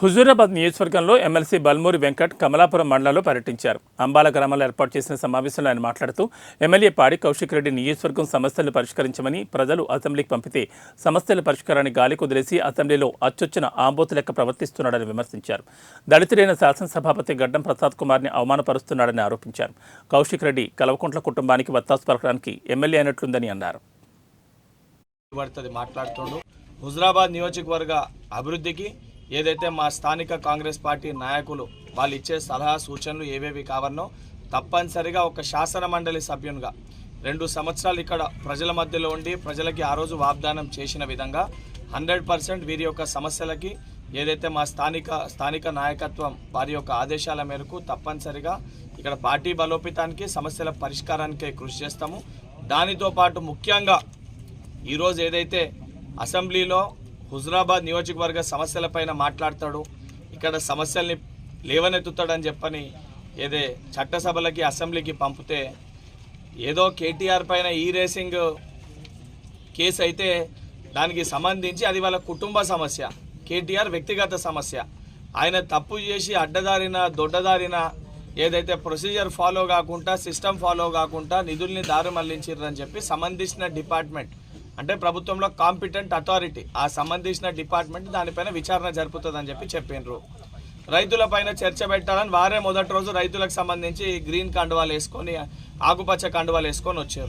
హుజూరాబాద్ నియోజకవర్గంలో ఎమ్మెల్సీ బల్మూరి వెంకట్ కమలాపురం మండలంలో పర్యటించారు. అంబాల గ్రామంలో ఏర్పాటు చేసిన సమావేశంలో ఆయన మాట్లాడుతూ ఎమ్మెల్యే పాడి కౌశిక్ రెడ్డి నియోజకవర్గం సమస్యలను పరిష్కరించమని, ప్రజలు అసెంబ్లీకి పంపితే సమస్యల పరిష్కారాన్ని గాలి కుదిలేసి అసెంబ్లీలో అచ్చొచ్చిన ఆంబోతు లెక్క ప్రవర్తిస్తున్నాడని విమర్శించారు. దళితుడైన శాసనసభాపతి గడ్డం ప్రసాద్ కుమార్ని అవమానపరుస్తున్నాడని ఆరోపించారు. కౌశిక్ రెడ్డి కల్వకుంట్ల కుటుంబానికి వత్తాసు పలకడానికి ఎమ్మెల్యే అయినట్లుందని అన్నారు. హుజూరాబాద్ నియోజకవర్గ అభివృద్ధికి ఏదైతే మా స్థానిక కాంగ్రెస్ పార్టీ నాయకులు వాళ్ళు ఇచ్చే సలహా సూచనలు ఏవేవి కావన్నో తప్పనిసరిగా ఒక శాసన మండలి సభ్యునిగా 2 సంవత్సరాలు ఇక్కడ ప్రజల మధ్యలో ఉండి ప్రజలకి ఆ రోజు వాగ్దానం చేసిన విధంగా 100% వీరి యొక్క సమస్యలకి ఏదైతే మా స్థానిక నాయకత్వం వారి యొక్క ఆదేశాల మేరకు తప్పనిసరిగా ఇక్కడ పార్టీ బలోపేతానికి సమస్యల పరిష్కారానికి కృషి చేస్తాము. దానితో పాటు ముఖ్యంగా ఈరోజు ఏదైతే అసెంబ్లీలో హుజూరాబాద్ నియోజకవర్గ సమస్యలపైన మాట్లాడతాడు, ఇక్కడ సమస్యల్ని లేవనెత్తుతాడని చెప్పని ఏదే చట్టసభలకి అసెంబ్లీకి పంపితే ఏదో కేటీఆర్ పైన ఈ రేసింగ్ కేసు అయితే దానికి సంబంధించి అది వాళ్ళ కుటుంబ సమస్య, కేటీఆర్ వ్యక్తిగత సమస్య. ఆయన తప్పు చేసి అడ్డదారిన దొడ్డదారిన ఏదైతే ప్రొసీజర్ ఫాలో కాకుండా సిస్టమ్ ఫాలో కాకుండా నిధుల్ని దారి మళ్లించారని చెప్పి సంబంధించిన డిపార్ట్మెంట్ అంటే ప్రభుత్వంలో కాంపిటెంట్ అథారిటీ ఆ సంబంధించిన డిపార్ట్మెంట్ దానిపైన విచారణ జరుపుతుందని చెప్పి చెప్పినారు. రైతులపైన చర్చ పెట్టాలని వారే మొదటి రోజు రైతులకు సంబంధించి గ్రీన్ కండువాలు వేసుకొని ఆకుపచ్చ కండువాలు వేసుకొని వచ్చారు.